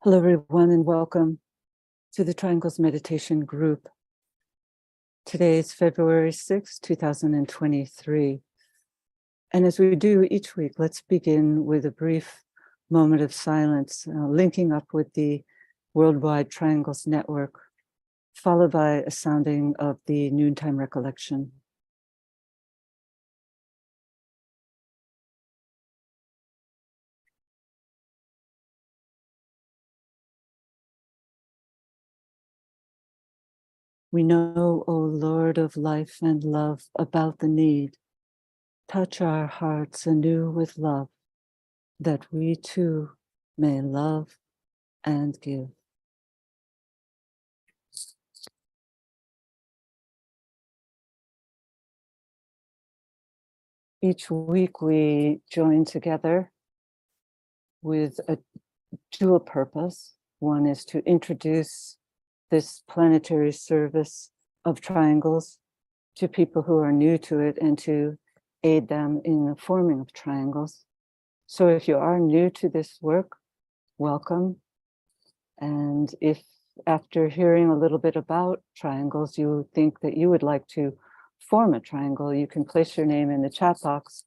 Hello, everyone, and welcome to the Triangles Meditation Group. Today is February 6, 2023. And as we do each week, let's begin with a brief moment of silence, linking up with the Worldwide Triangles Network, followed by a sounding of the noontime recollection. We know, O Lord of life and love, about the need. Touch our hearts anew with love, that we too may love and give. Each week we join together with a dual purpose. One is to introduce this planetary service of triangles to people who are new to it and to aid them in the forming of triangles. So if you are new to this work, welcome. And if after hearing a little bit about triangles, you think that you would like to form a triangle, you can place your name in the chat box,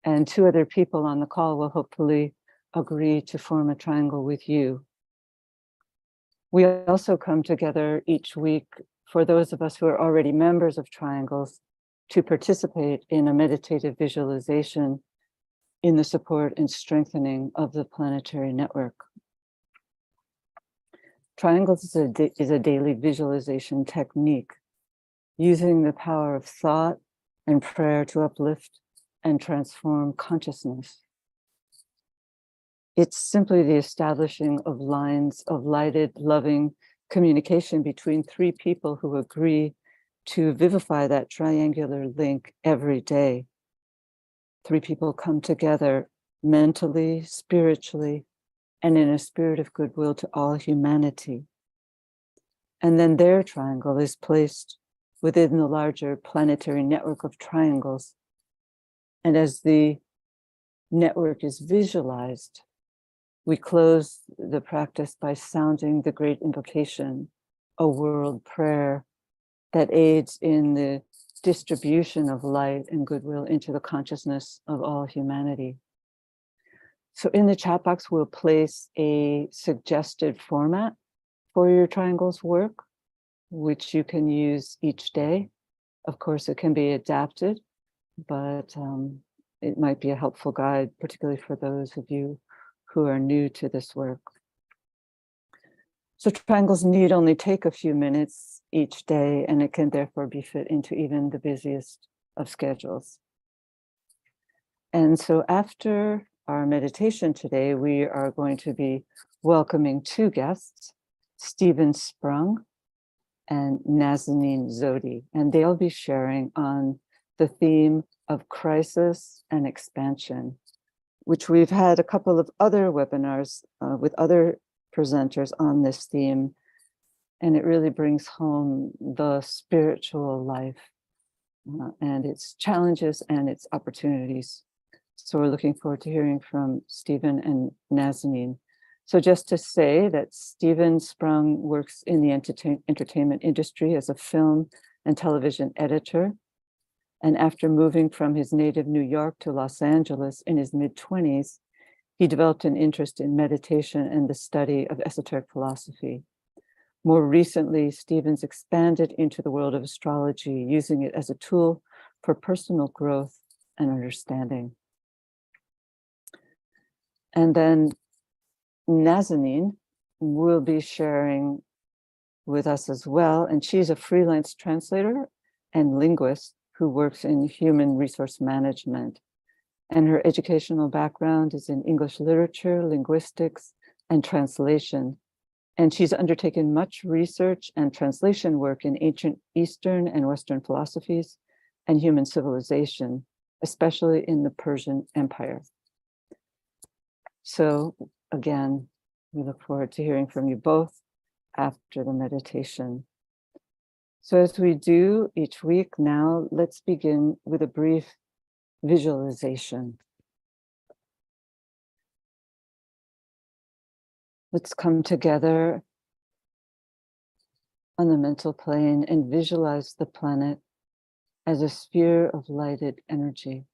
and two other people on the call will hopefully agree to form a triangle with you. We also come together each week for those of us who are already members of triangles to participate in a meditative visualization in the support and strengthening of the planetary network. Triangles is a daily visualization technique using the power of thought and prayer to uplift and transform consciousness. It's simply the establishing of lines of lighted, loving communication between three people who agree to vivify that triangular link every day. Three people come together mentally, spiritually, and in a spirit of goodwill to all humanity. And then their triangle is placed within the larger planetary network of triangles. And as the network is visualized, we close the practice by sounding the great invocation, a world prayer that aids in the distribution of light and goodwill into the consciousness of all humanity. So in the chat box, we'll place a suggested format for your triangles work, which you can use each day. Of course, it can be adapted, but it might be a helpful guide, particularly for those of you who are new to this work. So triangles need only take a few minutes each day, and it can therefore be fit into even the busiest of schedules. And so after our meditation today, we are going to be welcoming two guests, Stephen Sprung and Nazanin Zodi, and they'll be sharing on the theme of crisis and expansion, which we've had a couple of other webinars with other presenters on this theme, and it really brings home the spiritual life and its challenges and its opportunities. So we're looking forward to hearing from Stephen and Nazanin. So just to say that Stephen Sprung works in the entertainment industry as a film and television editor. And after moving from his native New York to Los Angeles in his mid-20s, he developed an interest in meditation and the study of esoteric philosophy. More recently, Stephen's expanded into the world of astrology, using it as a tool for personal growth and understanding. And then Nazanin will be sharing with us as well, and she's a freelance translator and linguist who works in human resource management. And her educational background is in English literature, linguistics, and translation. And she's undertaken much research and translation work in ancient Eastern and Western philosophies and human civilization, especially in the Persian Empire. So again, we look forward to hearing from you both after the meditation. So as we do each week now, let's begin with a brief visualization. Let's come together on the mental plane and visualize the planet as a sphere of lighted energy.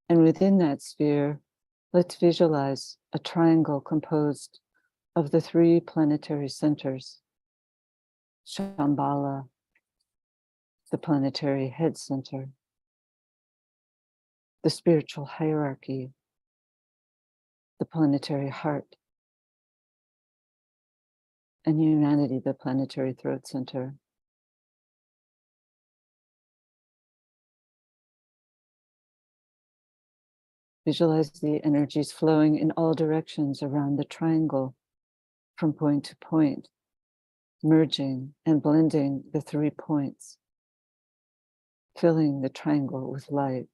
And within that sphere, let's visualize a triangle composed of the 3 planetary centers: Shambhala, the planetary head center; the spiritual hierarchy, the planetary heart; and humanity, the planetary throat center. Visualize the energies flowing in all directions around the triangle, from point to point, merging and blending the 3 points, filling the triangle with light.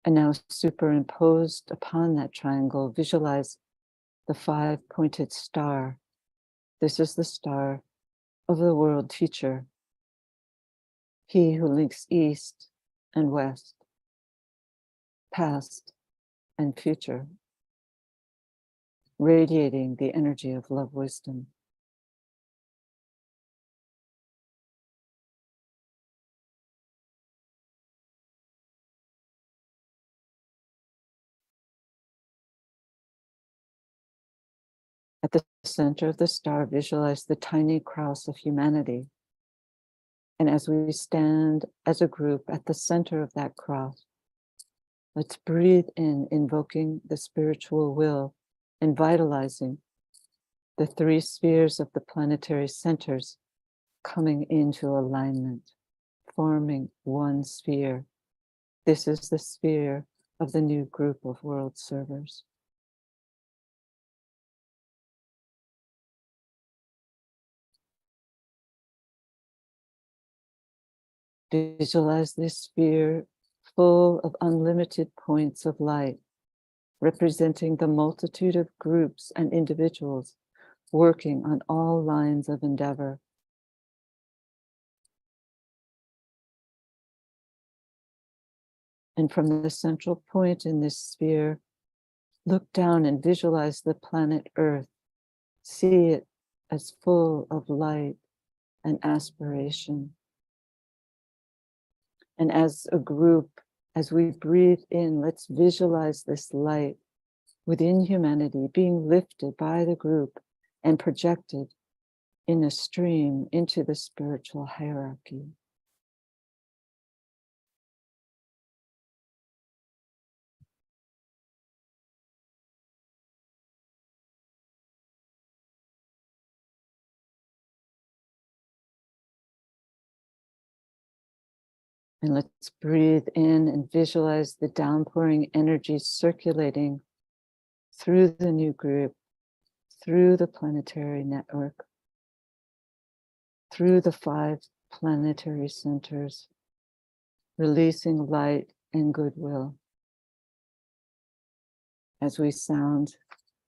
And now, superimposed upon that triangle, visualize the 5-pointed star. This is the star of the world teacher, he who links east and west, past and future, radiating the energy of love wisdom. At the center of the star, visualize the tiny cross of humanity. And as we stand as a group at the center of that cross, let's breathe in, invoking the spiritual will and vitalizing the 3 spheres of the planetary centers coming into alignment, forming one sphere. This is the sphere of the new group of world servers. Visualize this sphere full of unlimited points of light, representing the multitude of groups and individuals working on all lines of endeavor. And from the central point in this sphere, look down and visualize the planet Earth. See it as full of light and aspiration. And as a group, as we breathe in, let's visualize this light within humanity being lifted by the group and projected in a stream into the spiritual hierarchy. And let's breathe in and visualize the downpouring energy circulating through the new group, through the planetary network, through the 5 planetary centers, releasing light and goodwill as we sound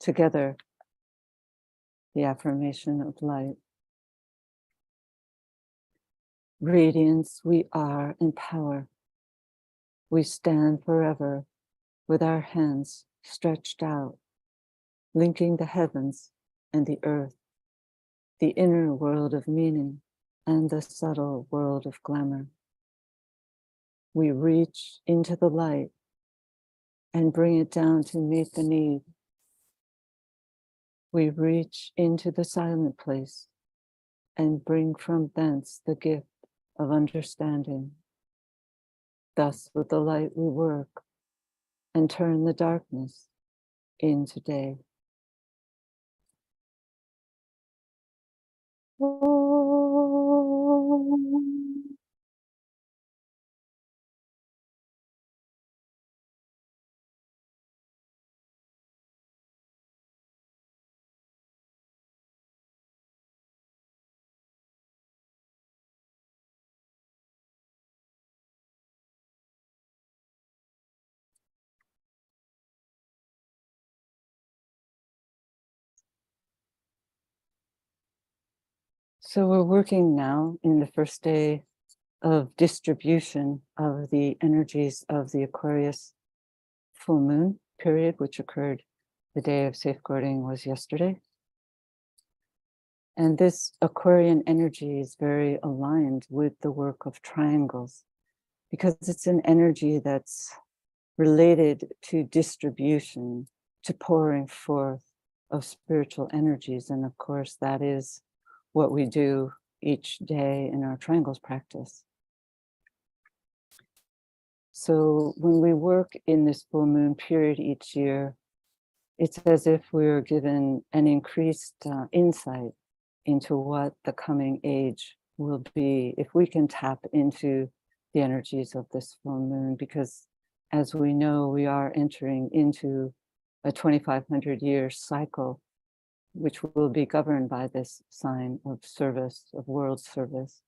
together the affirmation of light. Radiance, we are in power. We stand forever with our hands stretched out, linking the heavens and the earth, the inner world of meaning and the subtle world of glamour. We reach into the light and bring it down to meet the need. We reach into the silent place and bring from thence the gift of understanding. Thus with the light we work and turn the darkness into day. So we're working now in the first day of distribution of the energies of the Aquarius full moon period, which occurred the day of safeguarding was yesterday. And this Aquarian energy is very aligned with the work of triangles because it's an energy that's related to distribution, to pouring forth of spiritual energies. And of course, that is what we do each day in our triangles practice. So when we work in this full moon period each year, it's as if we were given an increased insight into what the coming age will be if we can tap into the energies of this full moon, because as we know, we are entering into a 2,500-year cycle, which will be governed by this sign of service, of world service.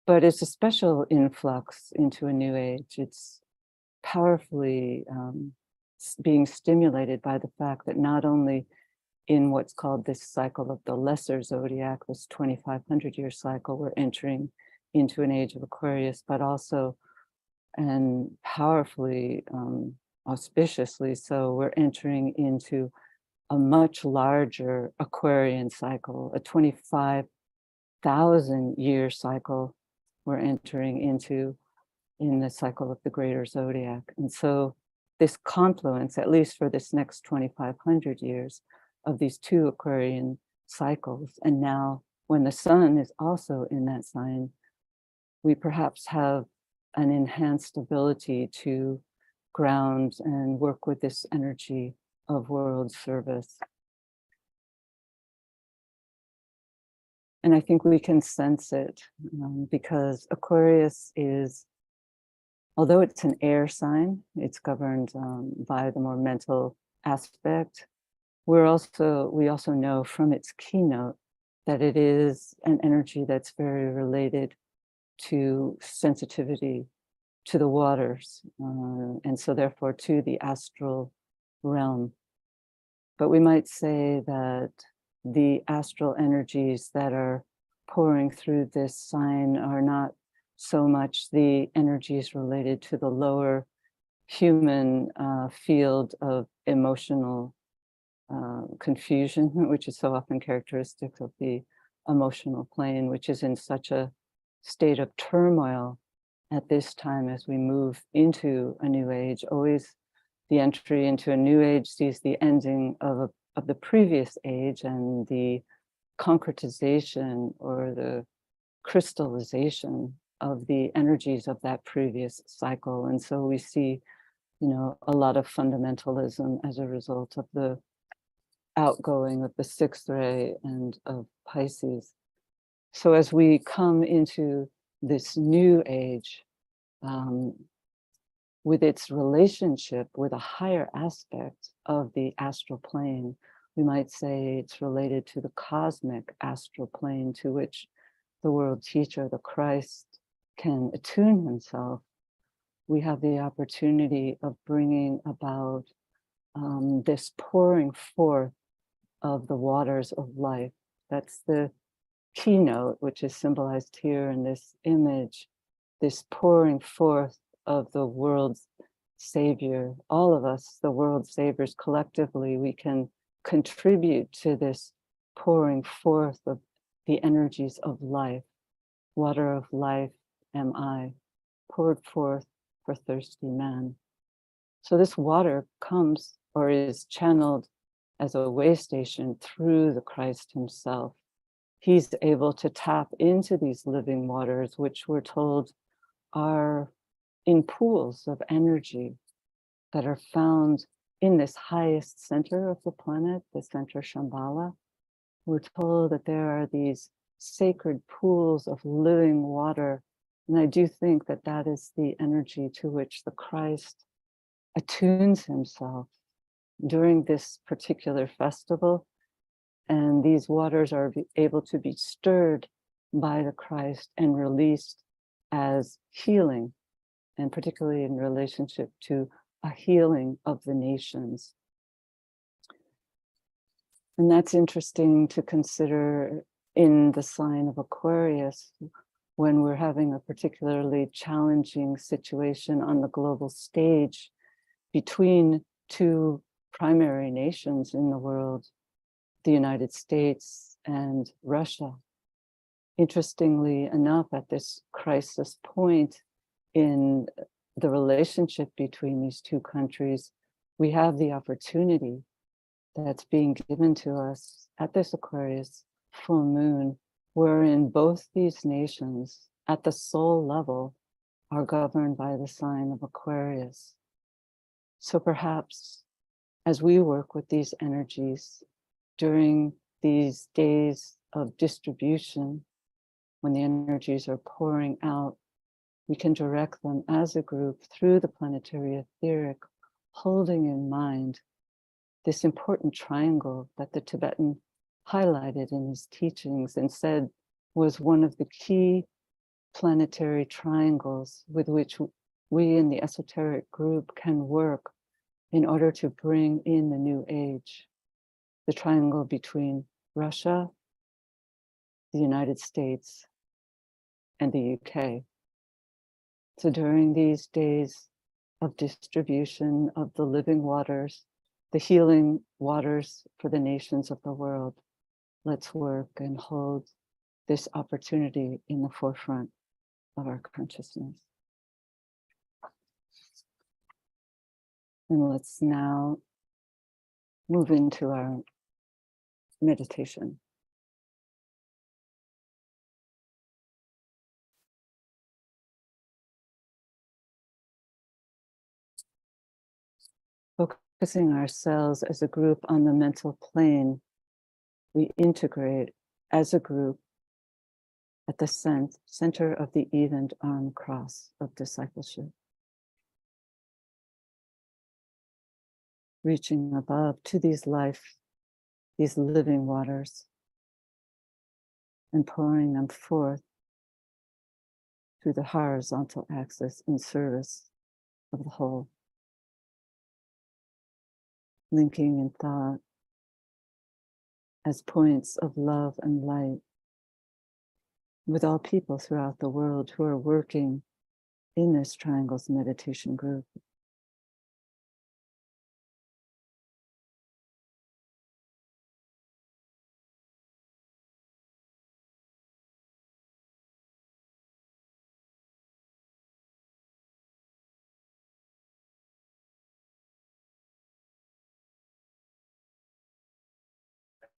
But it's a special influx into a new age. It's powerfully being stimulated by the fact that not only in what's called this cycle of the lesser zodiac, this 2,500-year cycle, we're entering into an age of Aquarius, but also, and powerfully, auspiciously so, we're entering into a much larger Aquarian cycle, a 25,000-year cycle we're entering into in the cycle of the greater zodiac. And so this confluence, at least for this next 2,500 years, of these two Aquarian cycles, and now when the sun is also in that sign, we perhaps have an enhanced ability to ground and work with this energy of world service. And I think we can sense it because Aquarius is, although it's an air sign, it's governed by the more mental aspect. We also know from its keynote that it is an energy that's very related to sensitivity to the waters, and so therefore to the astral realm. But we might say that the astral energies that are pouring through this sign are not so much the energies related to the lower human field of emotional confusion, which is so often characteristic of the emotional plane, which is in such a state of turmoil at this time as we move into a new age. Always the entry into a new age sees the ending of the previous age and the concretization or the crystallization of the energies of that previous cycle. And so we see, a lot of fundamentalism as a result of the outgoing of the sixth ray and of Pisces. So as we come into this new age, with its relationship with a higher aspect of the astral plane, we might say it's related to the cosmic astral plane to which the world teacher, the Christ, can attune himself. We have the opportunity of bringing about this pouring forth of the waters of life. That's the keynote, which is symbolized here in this image, this pouring forth of the world's savior. All of us, the world's saviors, collectively, we can contribute to this pouring forth of the energies of life. Water of life am I, poured forth for thirsty man. So this water comes or is channeled as a way station through the Christ himself. He's able to tap into these living waters, which we're told are in pools of energy that are found in this highest center of the planet, the center Shambhala. We're told that there are these sacred pools of living water. And I do think that that is the energy to which the Christ attunes himself during this particular festival. And these waters are able to be stirred by the Christ and released as healing, and particularly in relationship to a healing of the nations. And that's interesting to consider in the sign of Aquarius. when we're having a particularly challenging situation on the global stage between two primary nations in the world, the United States and Russia. Interestingly enough, at this crisis point in the relationship between these two countries, we have the opportunity that's being given to us at this Aquarius full moon, wherein both these nations at the soul level are governed by the sign of Aquarius. So perhaps as we work with these energies during these days of distribution, when the energies are pouring out, we can direct them as a group through the planetary etheric, holding in mind this important triangle that the Tibetan highlighted in his teachings and said was one of the key planetary triangles with which we in the esoteric group can work in order to bring in the new age, the triangle between Russia, the United States, and the UK. So during these days of distribution of the living waters, the healing waters for the nations of the world, let's work and hold this opportunity in the forefront of our consciousness. And let's now move into our meditation. Focusing ourselves as a group on the mental plane, we integrate as a group at the center of the evened arm cross of discipleship. Reaching above to these living waters, and pouring them forth through the horizontal axis in service of the whole. Linking in thought as points of love and light with all people throughout the world who are working in this Triangles meditation group.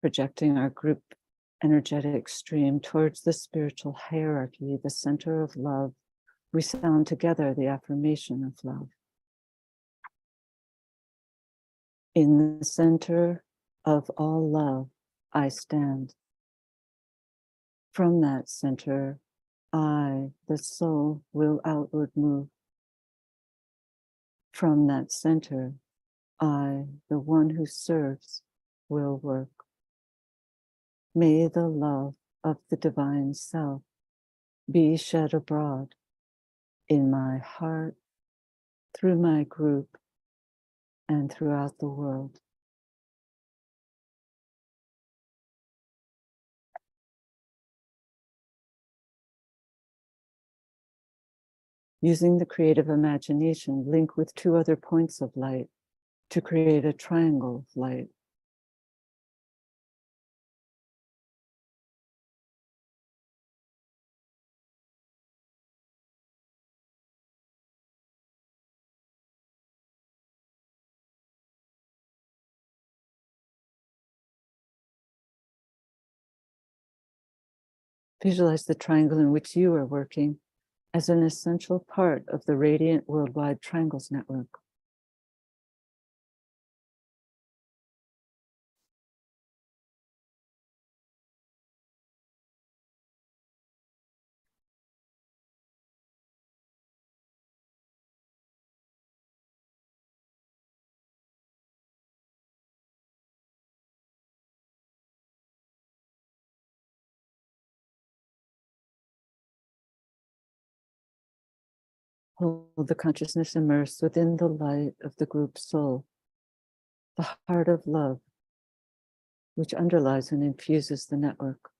Projecting our group energetic stream towards the spiritual hierarchy, the center of love, we sound together the affirmation of love. In the center of all love, I stand. From that center, I, the soul, will outward move. From that center, I, the one who serves, will work. May the love of the divine self be shed abroad in my heart, through my group, and throughout the world. Using the creative imagination, link with two other points of light to create a triangle of light. Visualize the triangle in which you are working as an essential part of the Radiant Worldwide Triangles Network. Hold the consciousness immersed within the light of the group soul, the heart of love, which underlies and infuses the network.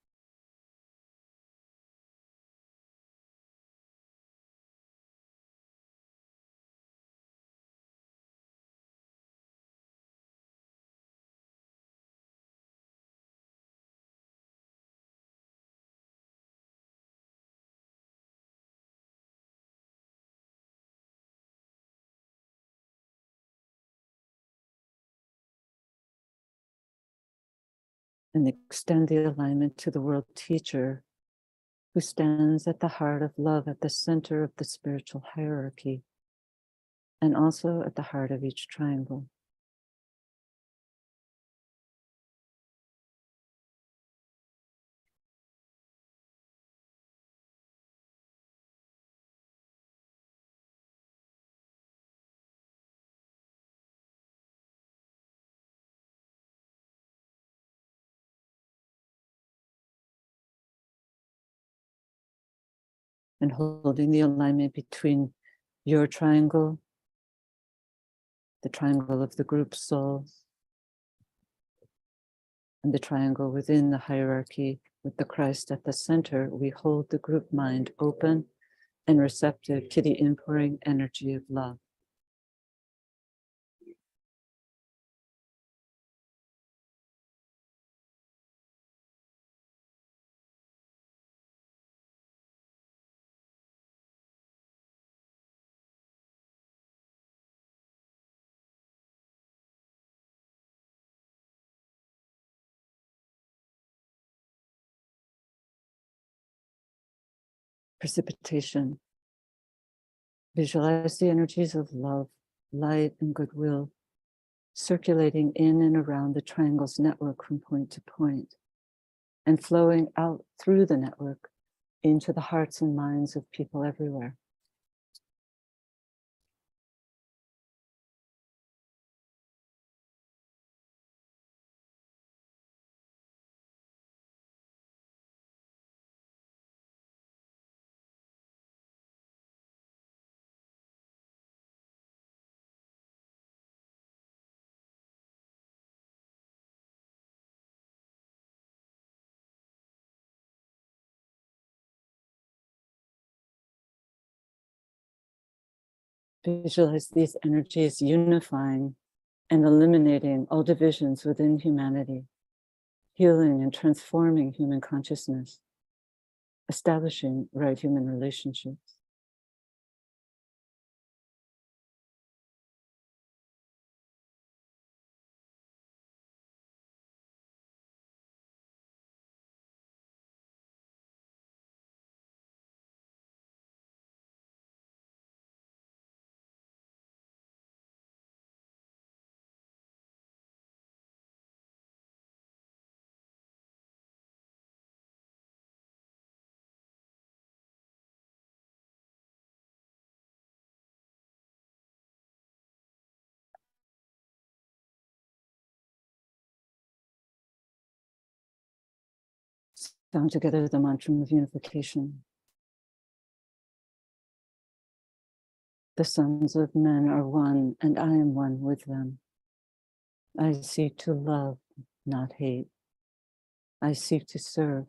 And extend the alignment to the world teacher who stands at the heart of love, at the center of the spiritual hierarchy, and also at the heart of each triangle. And holding the alignment between your triangle, the triangle of the group soul, and the triangle within the hierarchy with the Christ at the center, we hold the group mind open and receptive to the inpouring energy of love. Precipitation. Visualize the energies of love, light, and goodwill circulating in and around the triangle's network from point to point, and flowing out through the network into the hearts and minds of people everywhere. Visualize these energies unifying and eliminating all divisions within humanity, healing and transforming human consciousness, establishing right human relationships. Sound together the mantra of unification. The sons of men are one, and I am one with them. I seek to love, not hate. I seek to serve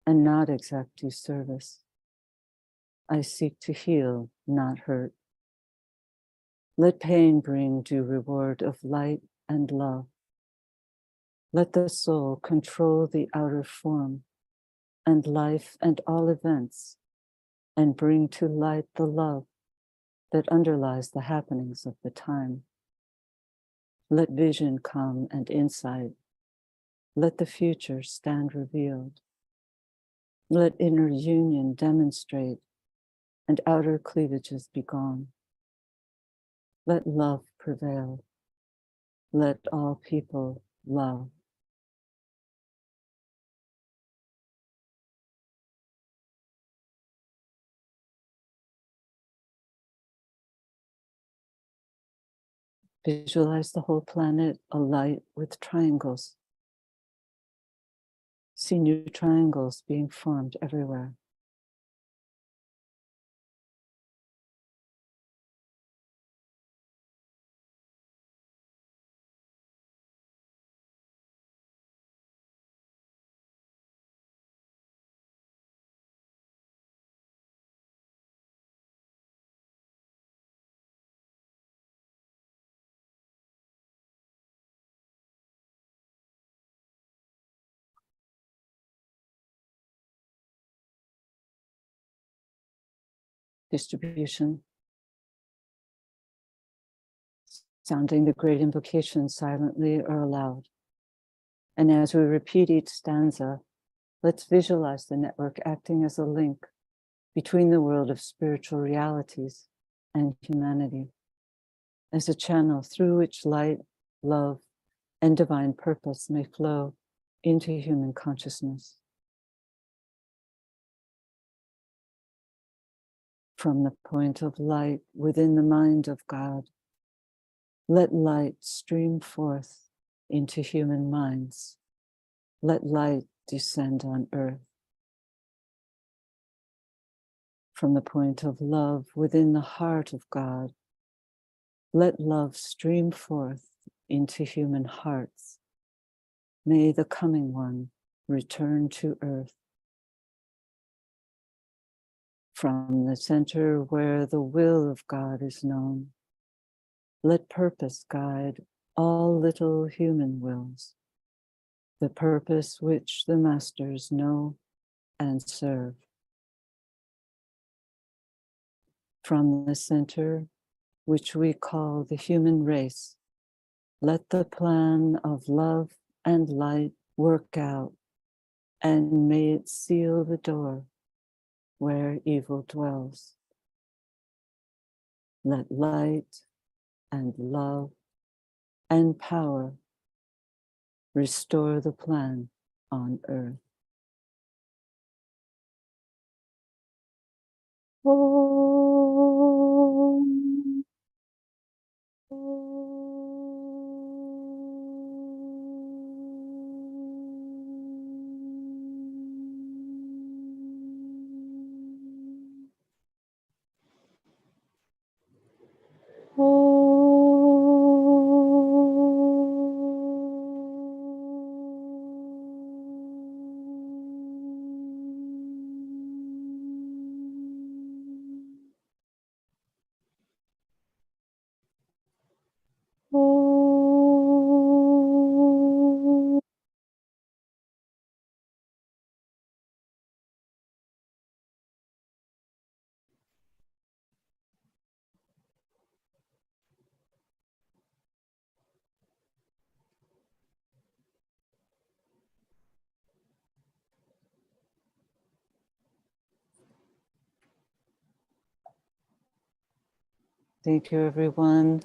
and not exact due service. I seek to heal, not hurt. Let pain bring due reward of light and love. Let the soul control the outer form and life and all events, and bring to light the love that underlies the happenings of the time. Let vision come and insight. Let the future stand revealed. Let inner union demonstrate and outer cleavages be gone. Let love prevail. Let all people love. Visualize the whole planet alight with triangles. See new triangles being formed everywhere. Distribution. Sounding the great invocation silently or aloud. And as we repeat each stanza, let's visualize the network acting as a link between the world of spiritual realities and humanity, as a channel through which light, love, and divine purpose may flow into human consciousness. From the point of light within the mind of God, let light stream forth into human minds. Let light descend on earth. From the point of love within the heart of God, let love stream forth into human hearts. May the coming one return to earth. From the center where the will of God is known, let purpose guide all little human wills, the purpose which the masters know and serve. From the center, which we call the human race, let the plan of love and light work out, and may it seal the door where evil dwells. Let light and love and power restore the plan on earth. Om. Thank you, everyone.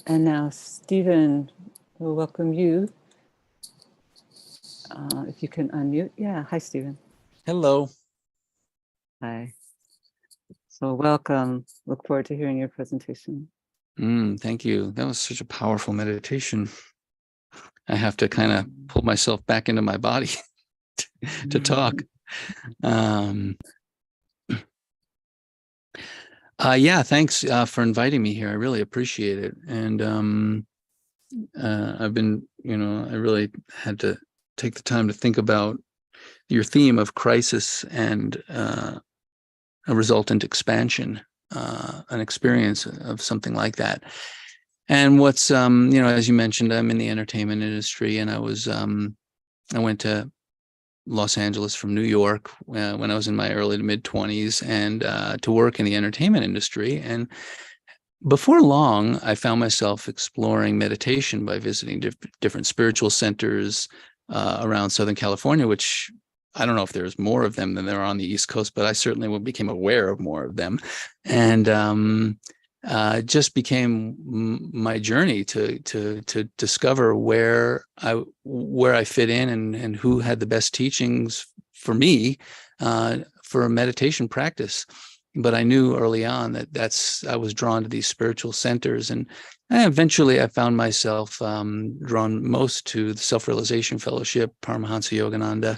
And now, Stephen, we'll welcome you. If you can unmute. Yeah, hi, Stephen. Hello. Hi. So welcome. Look forward to hearing your presentation. Thank you. That was such a powerful meditation. I have to kind of pull myself back into my body to talk. Yeah, thanks for inviting me here. I really appreciate it. And I've been, I really had to take the time to think about your theme of crisis and a resultant expansion, an experience of something like that. And what's, as you mentioned, I'm in the entertainment industry, and I went to Los Angeles from New York when I was in my early to mid 20s, and to work in the entertainment industry. And before long, I found myself exploring meditation by visiting different spiritual centers around Southern California, which I don't know if there's more of them than there are on the East Coast, but I certainly became aware of more of them. And just became my journey to discover where I fit in, and who had the best teachings for me for a meditation practice. But I knew early on that I was drawn to these spiritual centers, and eventually I found myself drawn most to the Self-Realization Fellowship, Paramahansa Yogananda,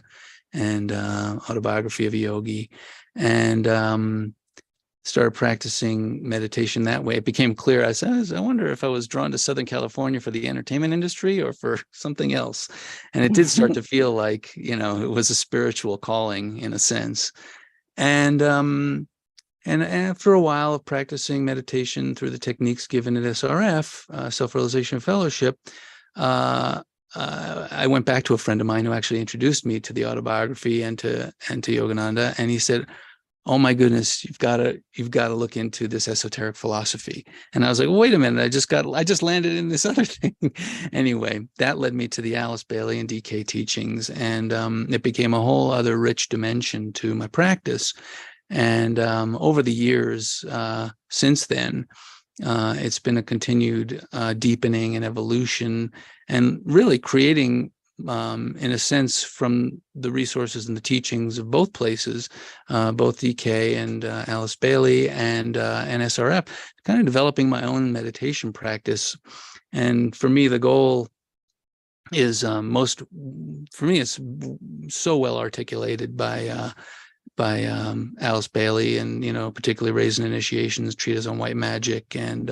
and Autobiography of a Yogi, and started practicing meditation that way. It became clear. I said, I wonder if I was drawn to Southern California for the entertainment industry or for something else. And it did start to feel like, it was a spiritual calling in a sense. And after a while of practicing meditation through the techniques given at SRF, Self-Realization Fellowship, I went back to a friend of mine who actually introduced me to the autobiography and to Yogananda. And he said, oh my goodness, you've got to look into this esoteric philosophy. And I was like, well, wait a minute, I just landed in this other thing. Anyway, that led me to the Alice Bailey and DK teachings, and it became a whole other rich dimension to my practice. And over the years since then, it's been a continued deepening and evolution, and really creating, in a sense, from the resources and the teachings of both places, both DK and Alice Bailey and SRF, kind of developing my own meditation practice. And for me, the goal is for me, it's so well articulated by Alice Bailey, and particularly Raising Initiations, Treatise on White Magic, and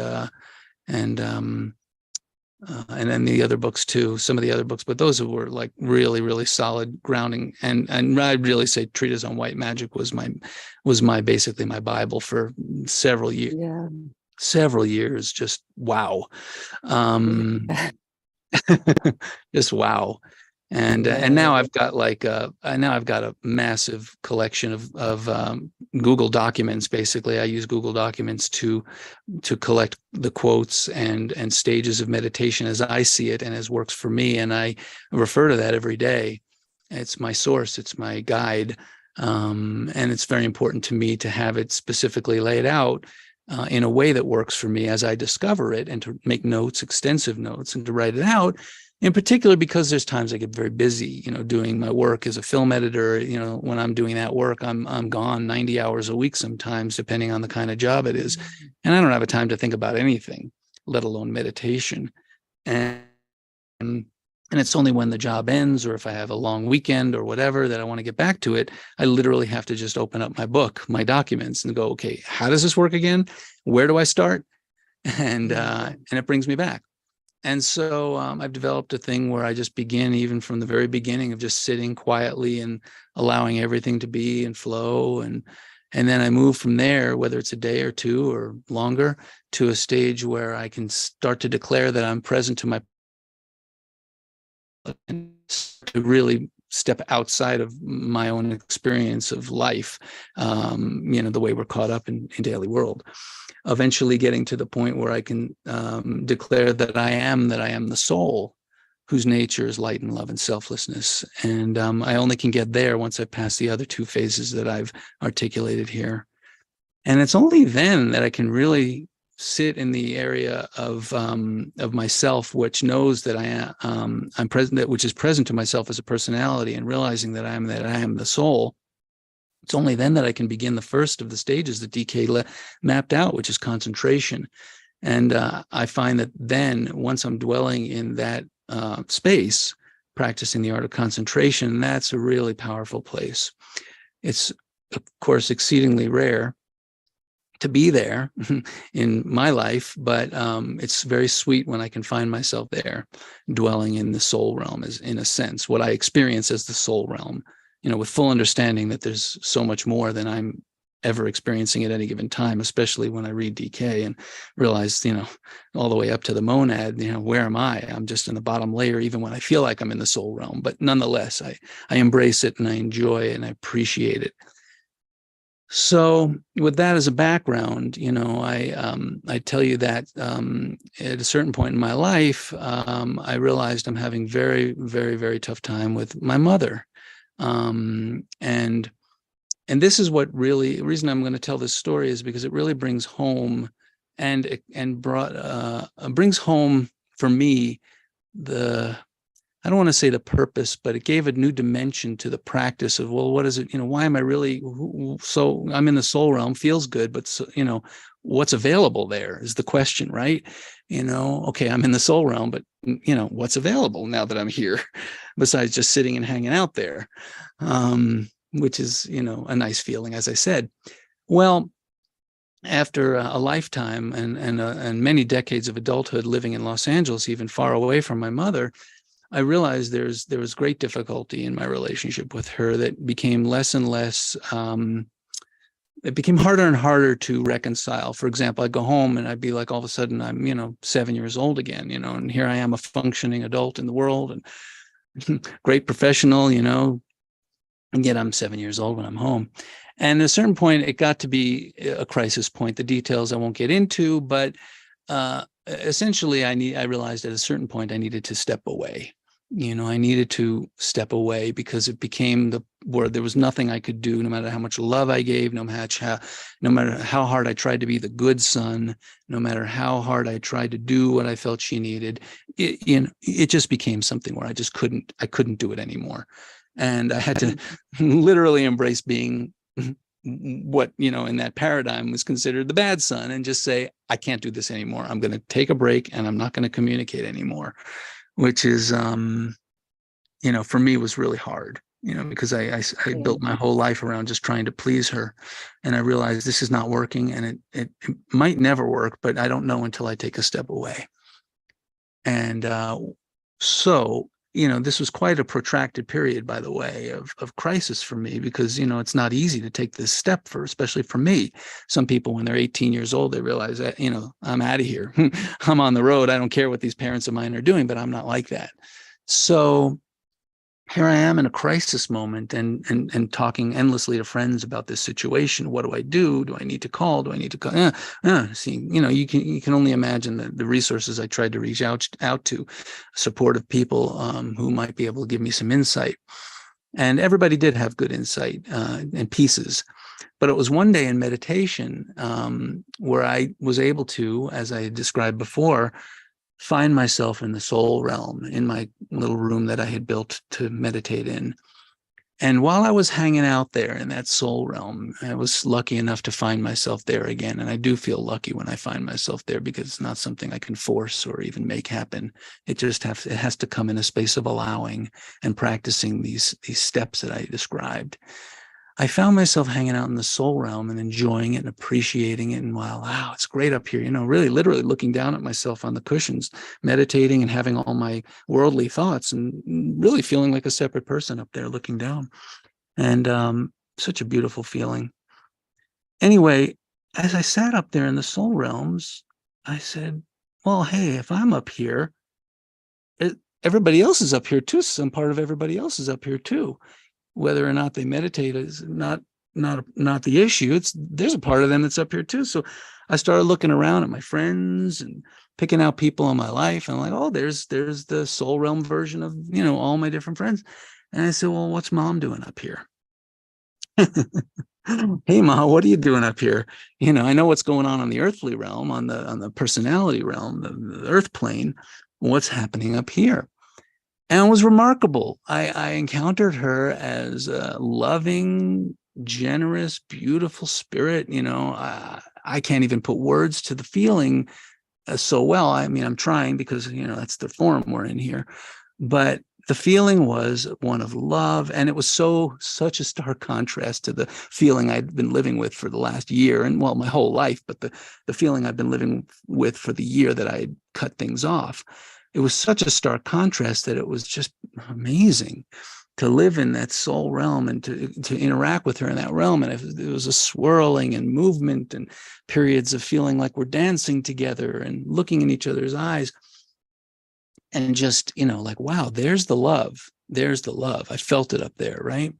then the other books too, some of the other books, but those were like really, really solid grounding. And I'd really say Treatise on White Magic was my basically my Bible for several years. Yeah. Several years, just wow. Just wow. And now I've got a massive collection of Google Documents. Basically, I use Google Documents to collect the quotes and stages of meditation as I see it and as works for me, and I refer to that every day. It's my source, it's my guide, and it's very important to me to have it specifically laid out in a way that works for me as I discover it, and to make notes, extensive notes, and to write it out. In particular, because there's times I get very busy, doing my work as a film editor. When I'm doing that work, I'm gone 90 hours a week sometimes, depending on the kind of job it is. And I don't have a time to think about anything, let alone meditation. And it's only when the job ends, or if I have a long weekend or whatever, that I want to get back to it. I literally have to just open up my book, my documents, and go, okay, how does this work again? Where do I start? And it brings me back. And so I've developed a thing where I just begin, even from the very beginning, of just sitting quietly and allowing everything to be and flow. And then I move from there, whether it's a day or two or longer, to a stage where I can start to declare that I'm present to my, and to really step outside of my own experience of life, the way we're caught up in daily world. Eventually getting to the point where I can declare that I am the soul, whose nature is light and love and selflessness. And I only can get there once I pass the other two phases that I've articulated here. And it's only then that I can really sit in the area of myself, which knows that I'm present, which is present to myself as a personality, and realizing that I am the soul. It's only then that I can begin the first of the stages that DK mapped out, which is concentration. And I find that then, once I'm dwelling in that space, practicing the art of concentration, that's a really powerful place. It's, of course, exceedingly rare to be there in my life, but it's very sweet when I can find myself there, dwelling in the soul realm, as in a sense, what I experience as the soul realm. With full understanding that there's so much more than I'm ever experiencing at any given time, especially when I read DK and realize, all the way up to the monad, where am I? I'm just in the bottom layer, even when I feel like I'm in the soul realm. But nonetheless, I embrace it, and I enjoy it, and I appreciate it. So with that as a background, I tell you that at a certain point in my life, I realized I'm having very, very, very tough time with my mother. And this is what really, the reason I'm going to tell this story is because it really brings home brings home for me I don't want to say the purpose, but it gave a new dimension to the practice of, well, what is it? Why am I really, so I'm in the soul realm, feels good, but what's available there is the question, right? Okay, I'm in the soul realm, but what's available now that I'm here besides just sitting and hanging out there, which is, a nice feeling, as I said. Well, after a lifetime and many decades of adulthood living in Los Angeles, even far away from my mother, I realized there was great difficulty in my relationship with her that became less and less, it became harder and harder to reconcile. For example, I'd go home and I'd be like, all of a sudden I'm, 7 years old again, and here I am, a functioning adult in the world and great professional, and yet I'm 7 years old when I'm home. And at a certain point, it got to be a crisis point. The details I won't get into, but essentially, I realized at a certain point I needed to step away. I needed to step away because it became where there was nothing I could do, no matter how much love I gave, no matter how hard I tried to be the good son, no matter how hard I tried to do what I felt she needed. It just became something where I couldn't do it anymore. And I had to literally embrace being what, in that paradigm was considered the bad son, and just say, I can't do this anymore. I'm going to take a break and I'm not going to communicate anymore, which is, for me was really hard, because I built my whole life around just trying to please her. And I realized this is not working, and it might never work, but I don't know until I take a step away. And so, this was quite a protracted period, by the way, of crisis for me, because, it's not easy to take this step especially for me. Some people, when they're 18 years old, they realize that, I'm out of here. I'm on the road. I don't care what these parents of mine are doing, but I'm not like that. So here I am in a crisis moment, and talking endlessly to friends about this situation. What do I do? Do I need to call? Do I need to call? See, you can only imagine the resources I tried to reach out to, supportive people who might be able to give me some insight. And everybody did have good insight and pieces. But it was one day in meditation where I was able to, as I described before, find myself in the soul realm, in my little room that I had built to meditate in. And while I was hanging out there in that soul realm, I was lucky enough to find myself there again. And I do feel lucky when I find myself there, because it's not something I can force or even make happen. It has to come in a space of allowing and practicing these steps that I described. I found myself hanging out in the soul realm and enjoying it and appreciating it. And wow, it's great up here, really literally looking down at myself on the cushions, meditating and having all my worldly thoughts, and really feeling like a separate person up there looking down. And such a beautiful feeling. Anyway, as I sat up there in the soul realms, I said, well, hey, if I'm up here, everybody else is up here too. Some part of everybody else is up here too. Whether or not they meditate is not the issue. There's a part of them that's up here too. So I started looking around at my friends and picking out people in my life. And I'm like, oh, there's the soul realm version of, all my different friends. And I said, well, what's mom doing up here? Hey, Ma, what are you doing up here? I know what's going on the earthly realm, on the personality realm, the earth plane. What's happening up here? And it was remarkable. I encountered her as a loving, generous, beautiful spirit. I can't even put words to the feeling so well. I mean, I'm trying, because, that's the forum we're in here. But the feeling was one of love. And it was such a stark contrast to the feeling I'd been living with for the last year, and, well, my whole life, but the feeling I've been living with for the year that I cut things off. It was such a stark contrast that it was just amazing to live in that soul realm and to interact with her in that realm. And it was a swirling and movement and periods of feeling like we're dancing together and looking in each other's eyes. And just, like, wow, there's the love. There's the love. I felt it up there, right?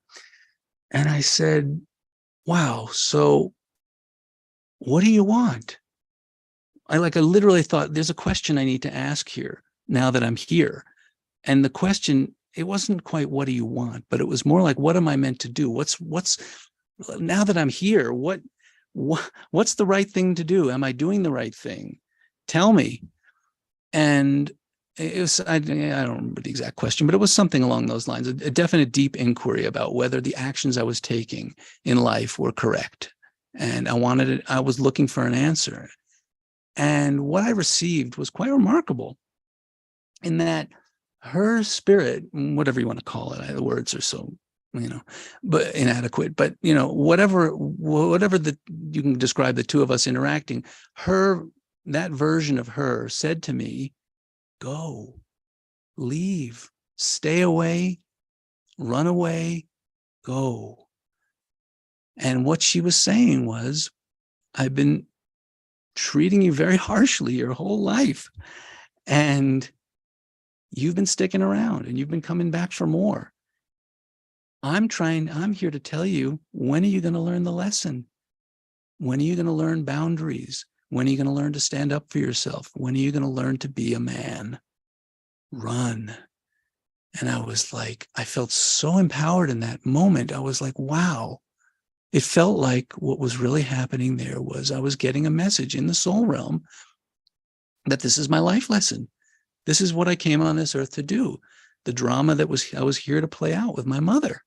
And I said, wow, so what do you want? I literally thought, there's a question I need to ask here now that I'm here. And the question, it wasn't quite, what do you want? But it was more like, what am I meant to do? What's now that I'm here, what's the right thing to do? Am I doing the right thing? Tell me. And it was, I don't remember the exact question, but it was something along those lines, a definite deep inquiry about whether the actions I was taking in life were correct. And I was looking for an answer. And what I received was quite remarkable, in that her spirit, whatever you want to call it, the words are so, but inadequate, but, whatever you can describe the two of us interacting, that version of her said to me, go, leave, stay away, run away, go. And what she was saying was, I've been treating you very harshly your whole life, and you've been sticking around, and you've been coming back for more. I'm here to tell you, when are you going to learn the lesson? When are you going to learn boundaries? When are you going to learn to stand up for yourself? When are you going to learn to be a man? Run. And I was like, I felt so empowered in that moment. I was like, wow. It felt like what was really happening there was I was getting a message in the soul realm that this is my life lesson. This is what I came on this earth to do. The drama that I was here to play out with my mother.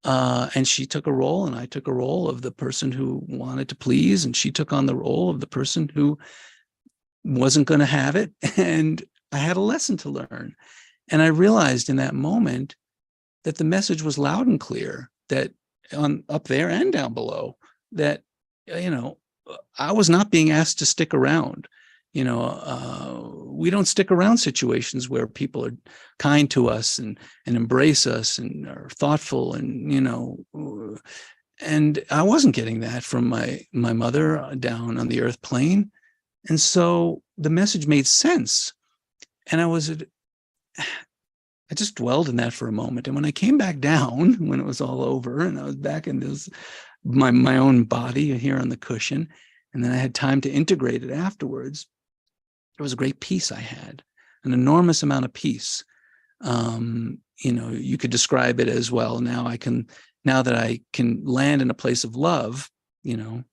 And she took a role, and I took a role of the person who wanted to please, and she took on the role of the person who wasn't going to have it. And I had a lesson to learn. And I realized in that moment that the message was loud and clear, that on up there and down below, that, I was not being asked to stick around. We don't stick around situations where people are kind to us and embrace us and are thoughtful, and I wasn't getting that from my mother down on the earth plane. And so the message made sense. And I just dwelled in that for a moment. And when I came back down, when it was all over and I was back in my own body here on the cushion, and then I had time to integrate it afterwards, there was a great peace I had, an enormous amount of peace. You could describe it as, well, now that I can land in a place of love, and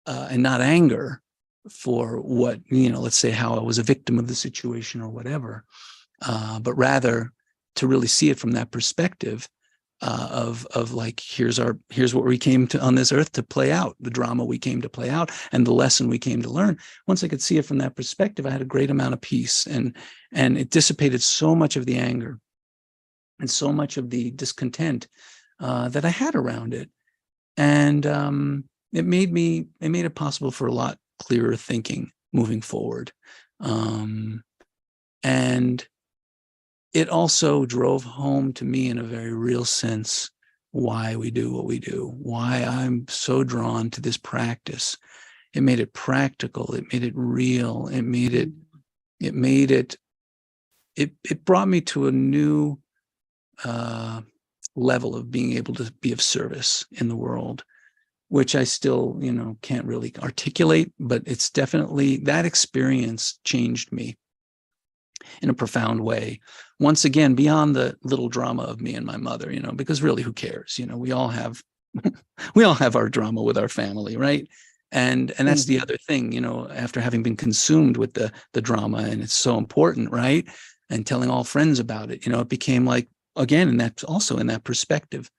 not anger for what, let's say how I was a victim of the situation or whatever, but rather to really see it from that perspective, of like, here's what we came to on this earth to play out, the drama we came to play out, and the lesson we came to learn. Once I could see it from that perspective, I had a great amount of peace, and it dissipated so much of the anger and so much of the discontent that I had around it. And it made it possible for a lot clearer thinking moving forward. And it also drove home to me in a very real sense why we do what we do, why I'm so drawn to this practice. It made it practical. It made it real. It brought me to a new level of being able to be of service in the world, which I still, can't really articulate, but it's definitely, that experience changed me in a profound way. Once again, beyond the little drama of me and my mother, because really, who cares? We all have our drama with our family, right? And that's the other thing, after having been consumed with the drama, and it's so important, right? And telling all friends about it, it became like, again, and that's also in that perspective.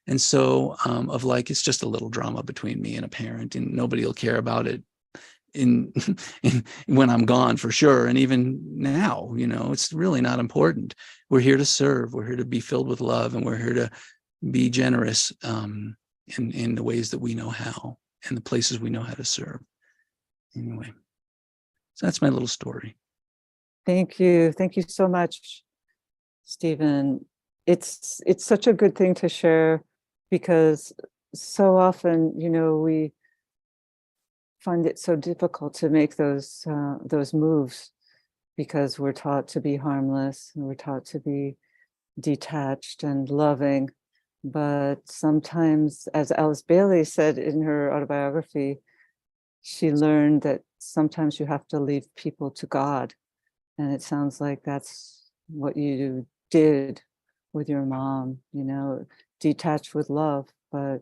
And so of like, it's just a little drama between me and a parent, and nobody will care about it in when I'm gone, for sure. And even now, it's really not important. We're here to serve. We're here to be filled with love, and we're here to be generous in the ways that we know how, and the places we know how to serve. Anyway, so that's my little story. Thank you so much, Stephen. It's such a good thing to share, because so often, we find it so difficult to make those moves, because we're taught to be harmless, and we're taught to be detached and loving. But sometimes, as Alice Bailey said in her autobiography, she learned that sometimes you have to leave people to God. And it sounds like that's what you did with your mom, detached with love, but,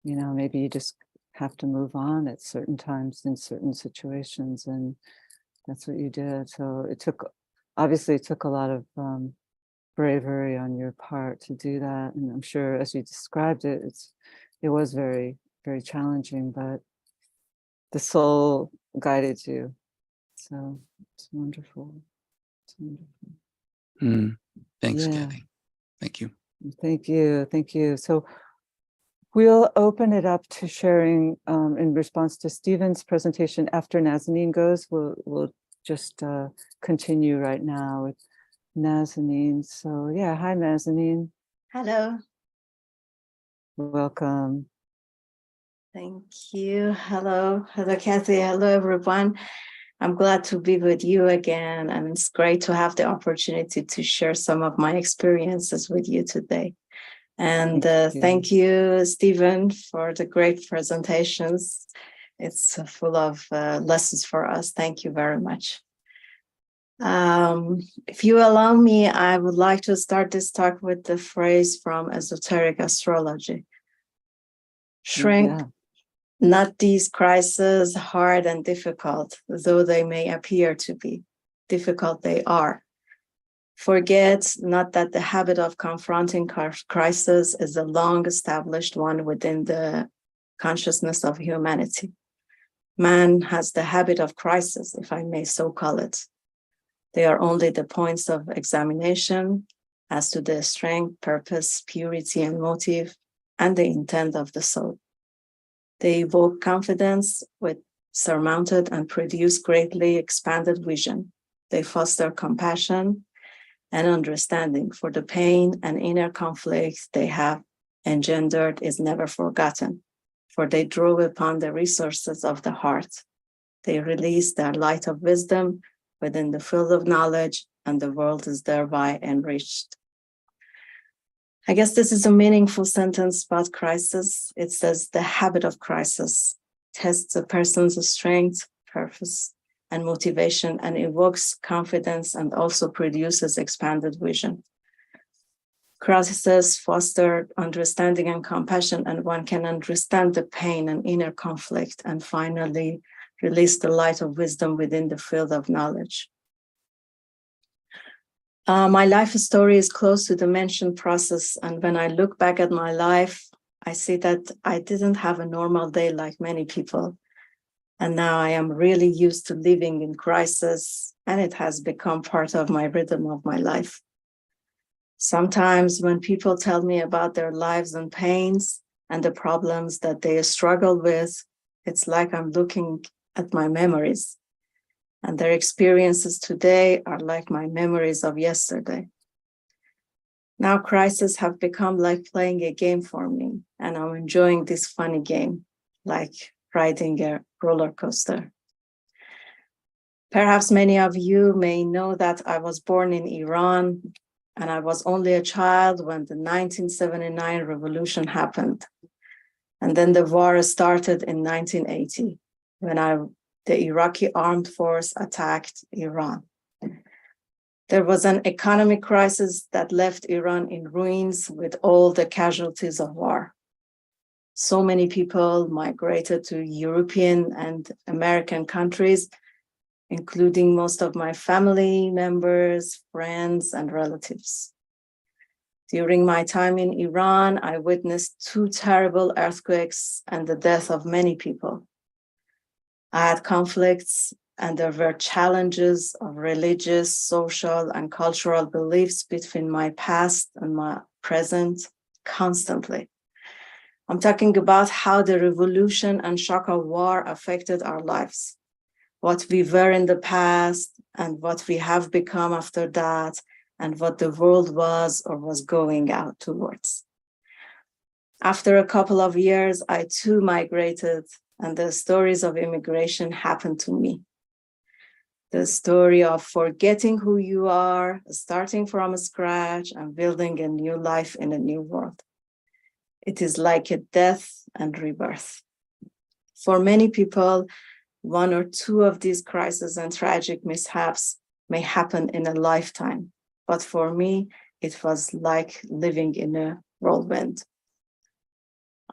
maybe you just have to move on at certain times in certain situations. And that's what you did. So obviously it took a lot of bravery on your part to do that. And I'm sure, as you described it, it was very, very challenging, but the soul guided you. So it's wonderful. It's wonderful. Thanks, Yeah. Kathy. Thank you. Thank you. Thank you. So we'll open it up to sharing in response to Stephen's presentation after Nazanin goes. We'll just continue right now with Nazanin. So yeah, hi Nazanin. Hello. Welcome. Thank you. Hello, Kathy. Hello, everyone. I'm glad to be with you again, and it's great to have the opportunity to share some of my experiences with you today. And thank you, Stephen, for the great presentations. It's full of lessons for us. Thank you very much. If you allow me, I would like to start this talk with the phrase from esoteric astrology. Shrink not these crises hard and difficult, though they may appear to be. Difficult they are. Forget not that the habit of confronting crisis is a long-established one within the consciousness of humanity. Man has the habit of crisis, if I may so call it. They are only the points of examination as to the strength, purpose, purity, and motive, and the intent of the soul. They evoke confidence with surmounted and produce greatly expanded vision. They foster compassion and understanding, for the pain and inner conflict they have engendered is never forgotten, for they draw upon the resources of the heart. They release their light of wisdom within the field of knowledge, and the world is thereby enriched. I guess this is a meaningful sentence about crisis. It says the habit of crisis tests a person's strength, purpose, and motivation, and evokes confidence and also produces expanded vision. Crises foster understanding and compassion, and one can understand the pain and inner conflict, and finally release the light of wisdom within the field of knowledge. My life story is close to the mentioned process, and when I look back at my life, I see that I didn't have a normal day like many people. And now I am really used to living in crisis, and it has become part of my rhythm of my life. Sometimes when people tell me about their lives and pains and the problems that they struggle with, it's like I'm looking at my memories. And their experiences today are like my memories of yesterday. Now crises have become like playing a game for me, and I'm enjoying this funny game, like riding a roller coaster. Perhaps many of you may know that I was born in Iran, and I was only a child when the 1979 revolution happened. And then the war started in 1980, when the Iraqi armed force attacked Iran. There was an economic crisis that left Iran in ruins with all the casualties of war. So many people migrated to European and American countries, including most of my family members, friends, and relatives. During my time in Iran, I witnessed 2 terrible earthquakes and the death of many people. I had conflicts, and there were challenges of religious, social, and cultural beliefs between my past and my present constantly. I'm talking about how the revolution and shock of war affected our lives, what we were in the past and what we have become after that, and what the world was or was going out towards. After a couple of years, I too migrated, and the stories of immigration happened to me. The story of forgetting who you are, starting from scratch, and building a new life in a new world. It is like a death and rebirth. For many people, 1 or 2 of these crises and tragic mishaps may happen in a lifetime. But for me, it was like living in a whirlwind.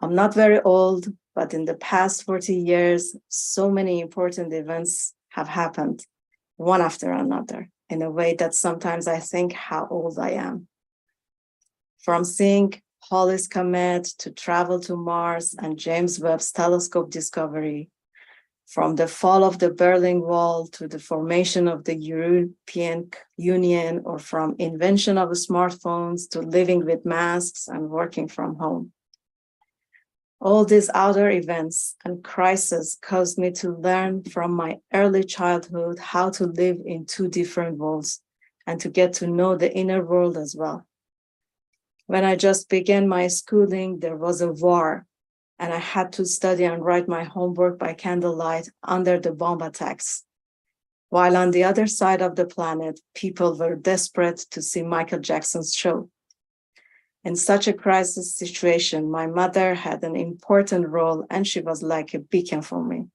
I'm not very old, but in the past 40 years, so many important events have happened, one after another, in a way that sometimes I think how old I am. From seeing Halley's Comet to travel to Mars and James Webb's telescope discovery, from the fall of the Berlin Wall to the formation of the European Union, or from invention of smartphones to living with masks and working from home. All these outer events and crises caused me to learn from my early childhood how to live in 2 different worlds and to get to know the inner world as well. When I just began my schooling, there was a war, and I had to study and write my homework by candlelight under the bomb attacks. while on the other side of the planet, people were desperate to see Michael Jackson's show. In such a crisis situation, my mother had an important role, and she was like a beacon for me.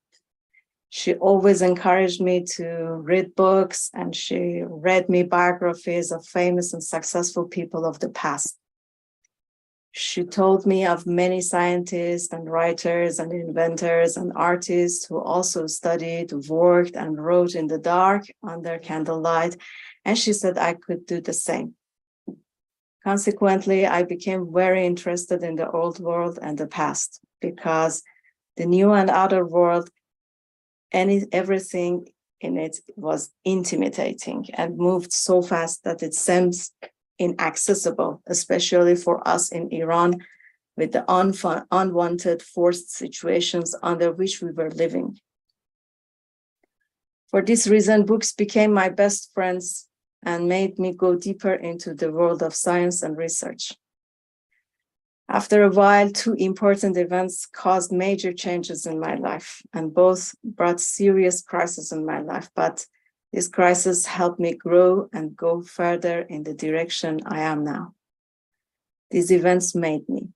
She always encouraged me to read books, and she read me biographies of famous and successful people of the past. She told me of many scientists and writers and inventors and artists who also studied, worked, and wrote in the dark under candlelight, and she said I could do the same. Consequently, I became very interested in the old world and the past, because the new and outer world, everything in it was intimidating and moved so fast that it seems inaccessible, especially for us in Iran, with the unwanted forced situations under which we were living. For this reason, books became my best friends and made me go deeper into the world of science and research. After a while, two important events caused major changes in my life, and both brought serious crises in my life, but this crisis helped me grow and go further in the direction I am now. These events made me.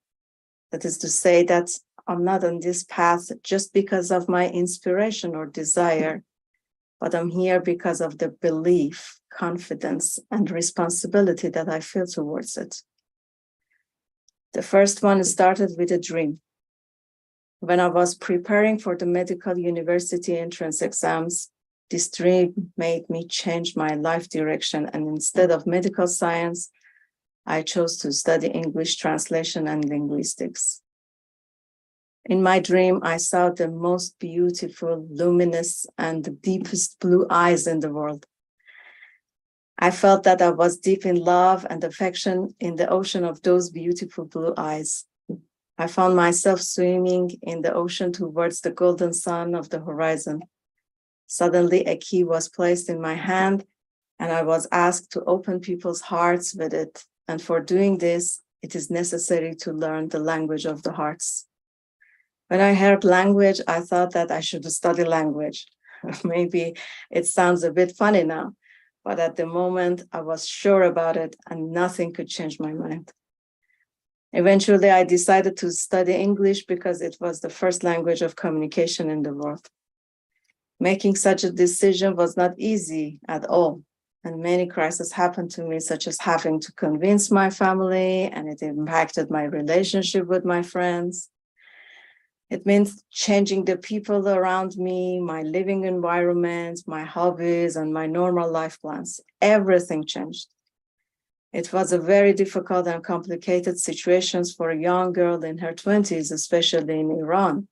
That is to say that I'm not on this path just because of my inspiration or desire, but I'm here because of the belief, confidence, and responsibility that I feel towards it. The first one started with a dream. When I was preparing for the medical university entrance exams, this dream made me change my life direction, and instead of medical science, I chose to study English translation and linguistics. In my dream, I saw the most beautiful, luminous, and the deepest blue eyes in the world. I felt that I was deep in love and affection in the ocean of those beautiful blue eyes. I found myself swimming in the ocean towards the golden sun of the horizon. Suddenly, a key was placed in my hand, and I was asked to open people's hearts with it. And for doing this, it is necessary to learn the language of the hearts. When I heard language, I thought that I should study language. Maybe it sounds a bit funny now, but at the moment, I was sure about it, and nothing could change my mind. Eventually, I decided to study English because it was the first language of communication in the world. Making such a decision was not easy at all, and many crises happened to me, such as having to convince my family, and it impacted my relationship with my friends. It means changing the people around me, my living environment, my hobbies, and my normal life plans. Everything changed. It was a very difficult and complicated situation for a young girl in her 20s, especially in Iran.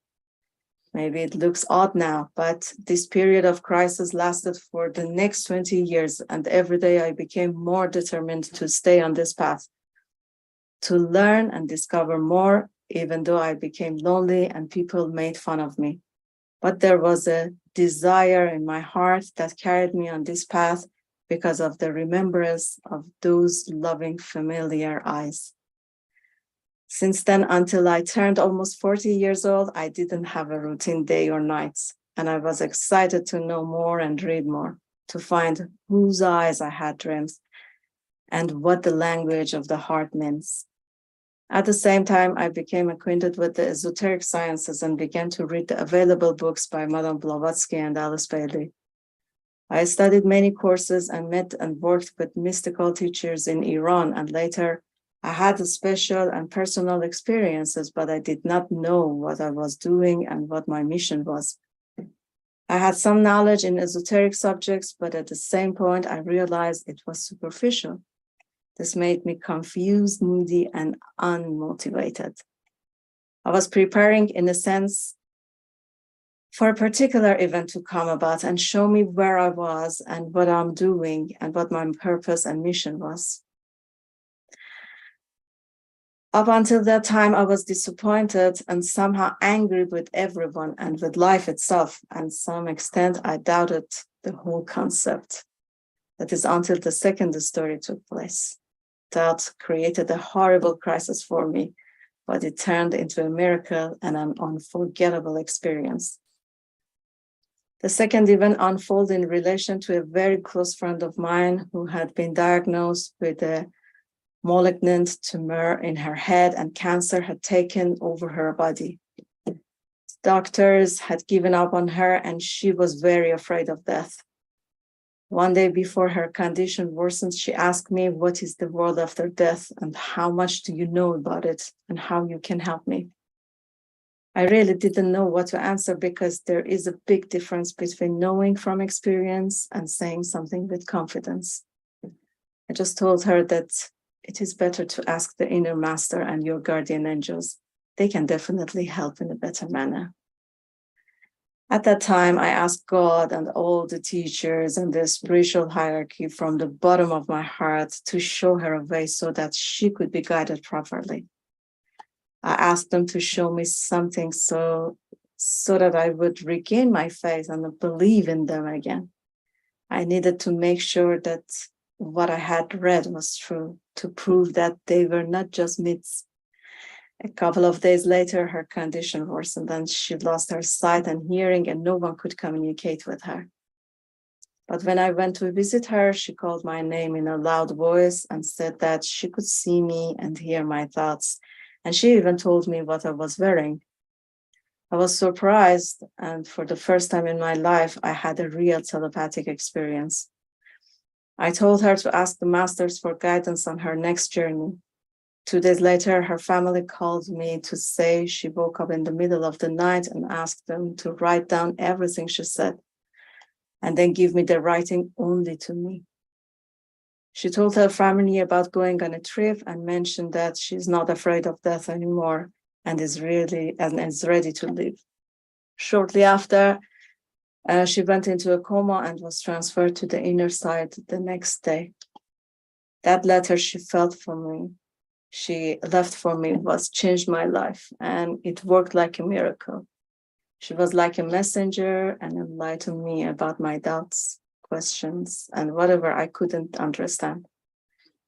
Maybe it looks odd now, but this period of crisis lasted for the next 20 years, and every day I became more determined to stay on this path, to learn and discover more, even though I became lonely and people made fun of me. But there was a desire in my heart that carried me on this path because of the remembrance of those loving, familiar eyes. Since then, until I turned almost 40 years old, I didn't have a routine day or nights, and I was excited to know more and read more, to find whose eyes I had dreams and what the language of the heart means. At the same time, I became acquainted with the esoteric sciences and began to read the available books by Madame Blavatsky and Alice Bailey. I studied many courses and met and worked with mystical teachers in Iran, and later I had special and personal experiences, but I did not know what I was doing and what my mission was. I had some knowledge in esoteric subjects, but at the same point, I realized it was superficial. This made me confused, moody, and unmotivated. I was preparing, in a sense, for a particular event to come about and show me where I was and what I'm doing and what my purpose and mission was. Up until that time, I was disappointed and somehow angry with everyone and with life itself. And to some extent, I doubted the whole concept. That is until the second story took place. Doubt created a horrible crisis for me, but it turned into a miracle and an unforgettable experience. The second event unfolded in relation to a very close friend of mine who had been diagnosed with a malignant tumor in her head, and cancer had taken over her body. Doctors had given up on her, and she was very afraid of death. One day before her condition worsened, she asked me, "What is the world after death, and how much do you know about it, and how you can help me?" I really didn't know what to answer, because there is a big difference between knowing from experience and saying something with confidence. I just told her that it is better to ask the inner master and your guardian angels. They can definitely help in a better manner. At that time, I asked God and all the teachers and the spiritual hierarchy from the bottom of my heart to show her a way so that she could be guided properly. I asked them to show me something so that I would regain my faith and believe in them again. I needed to make sure that what I had read was true, to prove that they were not just myths. A couple of days later, her condition worsened and she lost her sight and hearing, and no one could communicate with her. But when I went to visit her, she called my name in a loud voice and said that she could see me and hear my thoughts. And she even told me what I was wearing. I was surprised, and for the first time in my life, I had a real telepathic experience. I told her to ask the masters for guidance on her next journey. 2 days later, her family called me to say she woke up in the middle of the night and asked them to write down everything she said, and then give me the writing only to me. She told her family about going on a trip and mentioned that she's not afraid of death anymore and is ready to live. Shortly after, she went into a coma and was transferred to the inner side the next day. That letter she left for me was changed my life, and it worked like a miracle. She was like a messenger and enlightened me about my doubts, questions, and whatever I couldn't understand.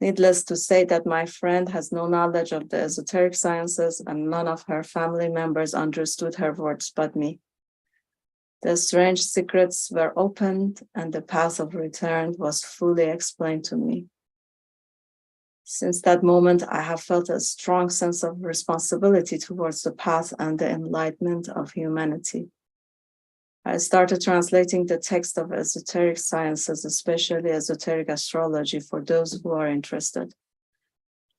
Needless to say that my friend has no knowledge of the esoteric sciences, and none of her family members understood her words but me. The strange secrets were opened, and the path of return was fully explained to me. Since that moment, I have felt a strong sense of responsibility towards the path and the enlightenment of humanity. I started translating the text of esoteric sciences, especially esoteric astrology, for those who are interested.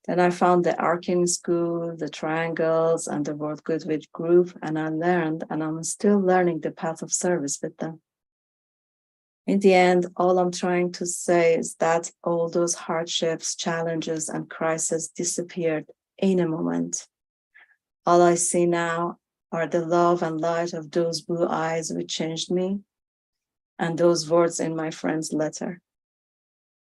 Then I found the Arcane School, the Triangles, and the World Goodwill Group, and I learned, and I'm still learning, the path of service with them. In the end, all I'm trying to say is that all those hardships, challenges, and crises disappeared in a moment. All I see now are the love and light of those blue eyes which changed me, and those words in my friend's letter.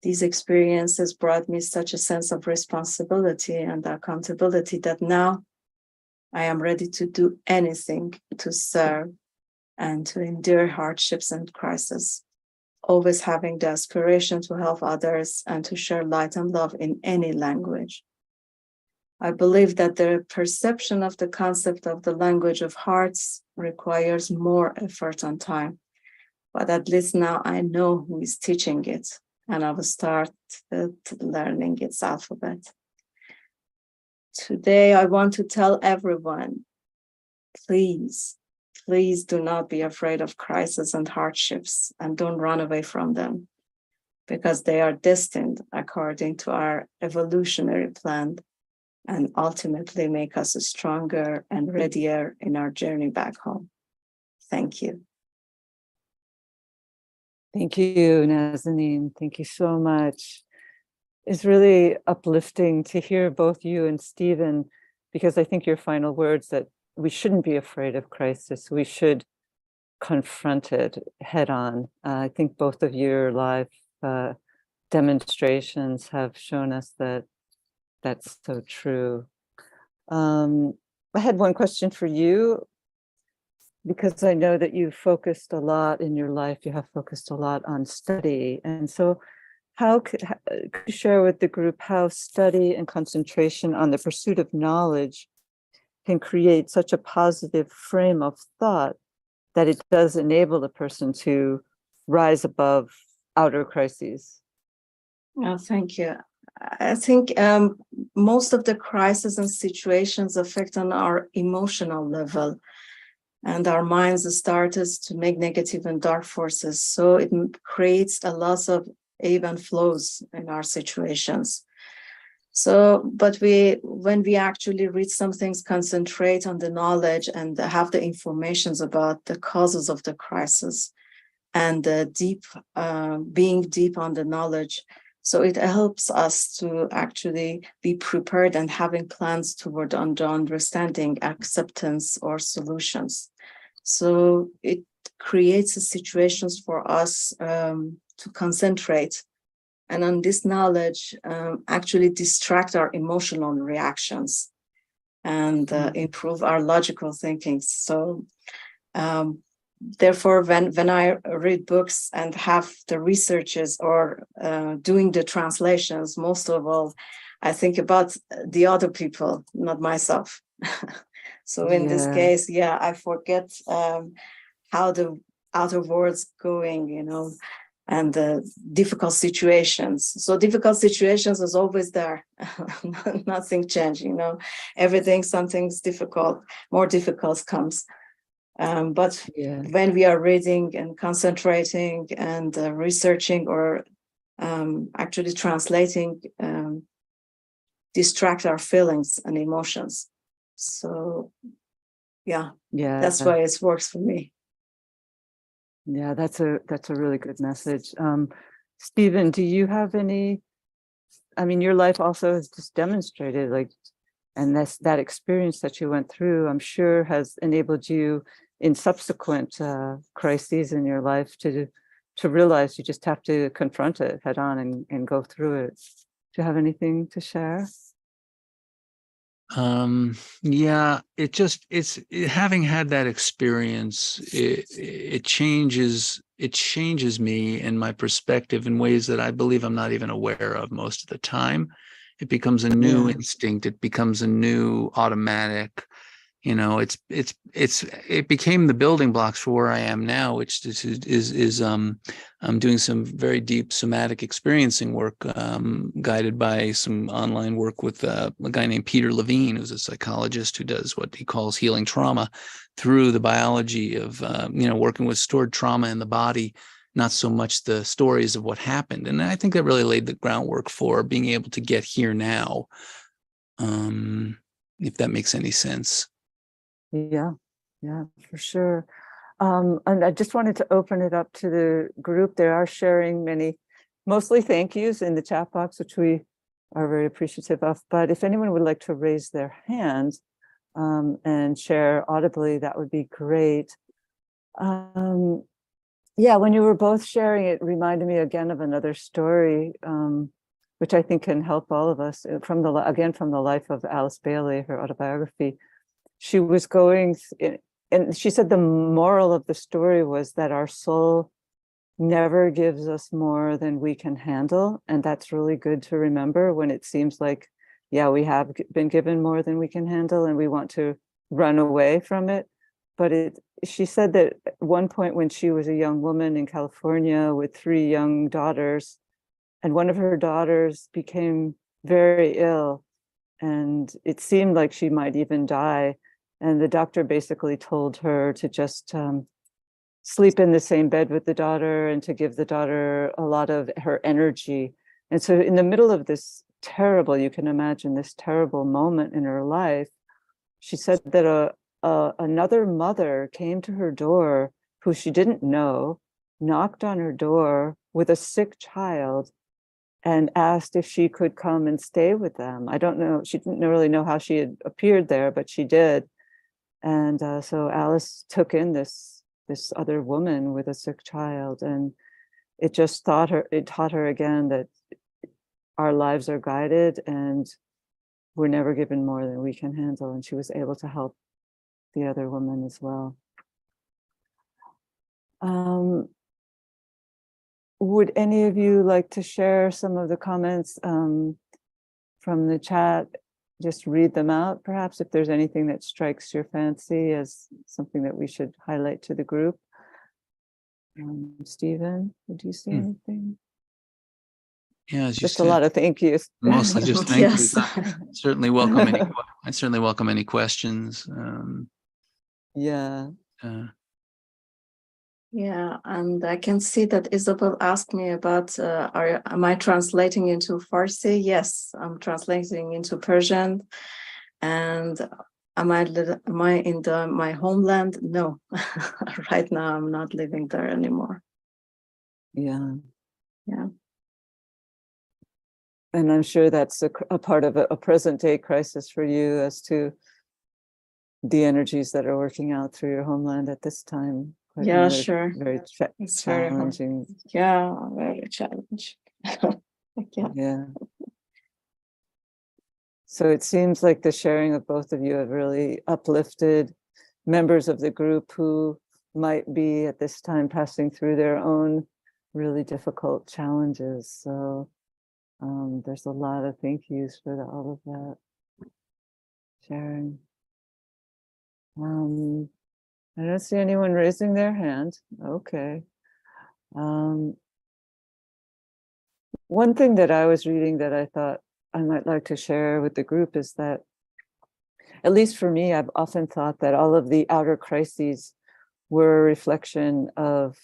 These experiences brought me such a sense of responsibility and accountability that now I am ready to do anything to serve and to endure hardships and crises, always having the aspiration to help others and to share light and love in any language. I believe that the perception of the concept of the language of hearts requires more effort and time, but at least now I know who is teaching it, and I will start learning its alphabet. Today, I want to tell everyone, please do not be afraid of crises and hardships, and don't run away from them, because they are destined according to our evolutionary plan and ultimately make us stronger and readier in our journey back home. Thank you. Thank you, Nazanin. Thank you so much. It's really uplifting to hear both you and Stephen, because I think your final words that we shouldn't be afraid of crisis. We should confront it head on. I think both of your live demonstrations have shown us that that's so true. I had one question for you, because I know that you focused a lot in your life, you have focused a lot on study. And so could you share with the group how study and concentration on the pursuit of knowledge can create such a positive frame of thought that it does enable the person to rise above outer crises. Oh, thank you. I think most of the crises and situations affect on our emotional level, and our minds started to make negative and dark forces. So it creates a loss of ebb and flows in our situations. So, but when we actually read some things, concentrate on the knowledge and have the informations about the causes of the crisis and being deep on the knowledge. So it helps us to actually be prepared and having plans toward understanding, acceptance, or solutions. So it creates situations for us to concentrate, and on this knowledge actually distract our emotional reactions and improve our logical thinking. So therefore, when I read books and have the researches or doing the translations, most of all, I think about the other people, not myself. So in this case, I forget how the outer world's going, and the difficult situations. So difficult situations is always there. Nothing changed, something's difficult, more difficult comes. But when we are reading and concentrating and researching or actually translating, distract our feelings and emotions. So that's why it works for me. Yeah, that's a really good message. Stephen, do you have any, your life also has just demonstrated and that experience that you went through, I'm sure has enabled you in subsequent crises in your life to realize you just have to confront it head on and go through it. Do you have anything to share? Having had that experience, it changes me and my perspective in ways that I believe I'm not even aware of most of the time. It becomes a new instinct. It becomes a new automatic. It became the building blocks for where I am now, which is I'm doing some very deep somatic experiencing work, guided by some online work with a guy named Peter Levine, who's a psychologist who does what he calls healing trauma through the biology of working with stored trauma in the body, not so much the stories of what happened. And I think that really laid the groundwork for being able to get here now, if that makes any sense. Yeah, for sure. And I just wanted to open it up to the group. They are sharing mostly thank yous in the chat box, which we are very appreciative of. But if anyone would like to raise their hand and share audibly, that would be great. When you were both sharing, it reminded me again of another story, which I think can help all of us from the life of Alice Bailey, her autobiography. She was and she said the moral of the story was that our soul never gives us more than we can handle. And that's really good to remember when it seems like, we have been given more than we can handle and we want to run away from it. But she said that at one point when she was a young woman in California with 3 young daughters, and one of her daughters became very ill, and it seemed like she might even die. And the doctor basically told her to just sleep in the same bed with the daughter and to give the daughter a lot of her energy. And so in the middle of this you can imagine this terrible moment in her life, she said that another mother came to her door who she didn't know, knocked on her door with a sick child and asked if she could come and stay with them. I don't know, she didn't really know how she had appeared there, but she did. And so Alice took in this other woman with a sick child, and it taught her again that our lives are guided and we're never given more than we can handle. And she was able to help the other woman as well. Would any of you like to share some of the comments from the chat? just read them out, perhaps, if there's anything that strikes your fancy as something that we should highlight to the group. Stephen, would you see anything? Yeah, as you Just a said, lot of thank yous. mostly just thank Yes. you. Certainly welcome any. I certainly welcome any questions. Yeah. Yeah, and I can see that Isabel asked me about am I translating into Farsi? Yes, I'm translating into Persian. And am I in my homeland? No, right now I'm not living there anymore. Yeah. Yeah. And I'm sure that's a part of a present day crisis for you as to the energies that are working out through your homeland at this time. Yeah, sure. Very It's challenging. Yeah, very challenging. Yeah. So it seems like the sharing of both of you have really uplifted members of the group who might be at this time passing through their own really difficult challenges. So there's a lot of thank yous for all of that sharing. I don't see anyone raising their hand. Okay. One thing that I was reading that I thought I might like to share with the group is that, at least for me, I've often thought that all of the outer crises were a reflection of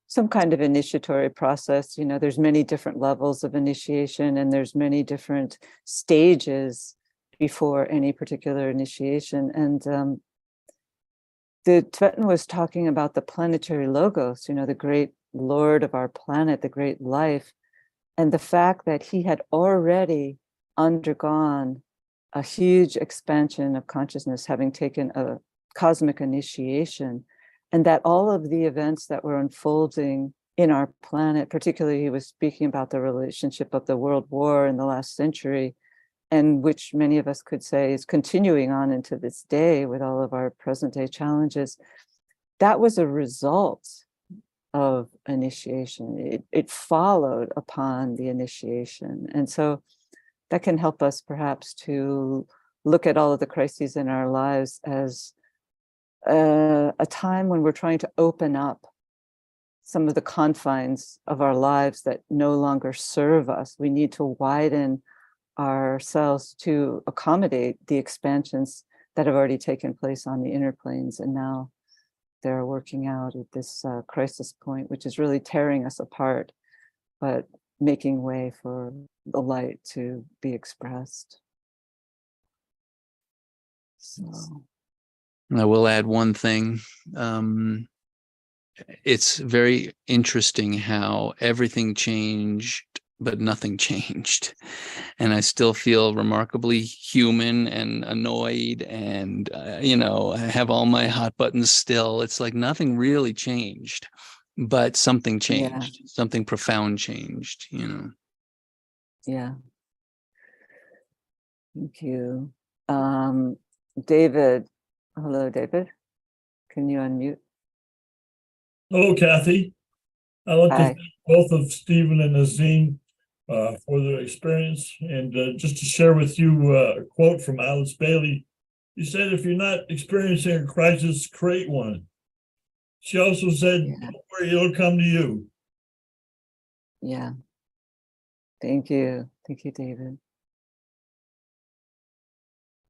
some kind of initiatory process. You know, there's many different levels of initiation, and there's many different stages before any particular initiation. And the Tibetan was talking about the planetary logos, you know, the great Lord of our planet, the great life, and the fact that he had already undergone a huge expansion of consciousness, having taken a cosmic initiation, and that all of the events that were unfolding in our planet, particularly he was speaking about the relationship of the World War in the last century, and which many of us could say is continuing on into this day with all of our present day challenges, that was a result of initiation. It followed upon the initiation. And so that can help us perhaps to look at all of the crises in our lives as a time when we're trying to open up some of the confines of our lives that no longer serve us. We need to widen ourselves to accommodate the expansions that have already taken place on the inner planes, and now they're working out at this crisis point, which is really tearing us apart, but making way for the light to be expressed. So I will add one thing. It's very interesting how everything changed, but nothing changed. And I still feel remarkably human and annoyed, and, I have all my hot buttons still. It's like nothing really changed, but something changed, something profound changed, Yeah. Thank you. David. Hello, David. Can you unmute? Hello, Kathy. I'd like to Hi. thank both of Stephen and Nazim for their experience. And just to share with you a quote from Alice Bailey. She said, if you're not experiencing a crisis, create one. She also said, don't worry, it'll come to you. Yeah. Thank you. Thank you, David.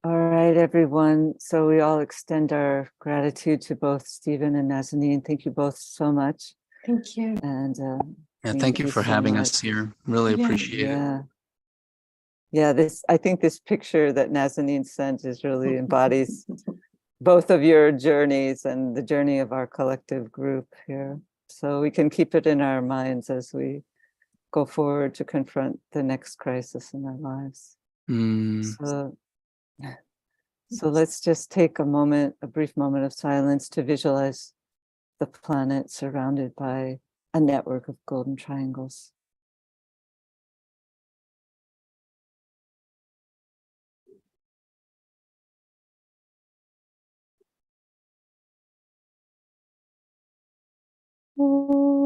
All right, everyone. So we all extend our gratitude to both Stephen and Nazanin. Thank you both so much. Thank you. And thank you for so having much. us here. Really appreciate it. Yeah, I think this picture that Nazanin sent is really embodies both of your journeys and the journey of our collective group here. So we can keep it in our minds as we go forward to confront the next crisis in our lives. So let's just take a brief moment of silence to visualize the planet surrounded by a network of golden triangles. Om.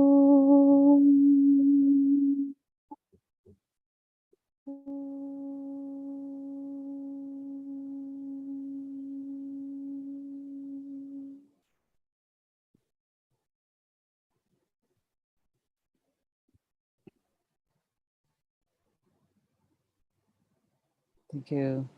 Thank you.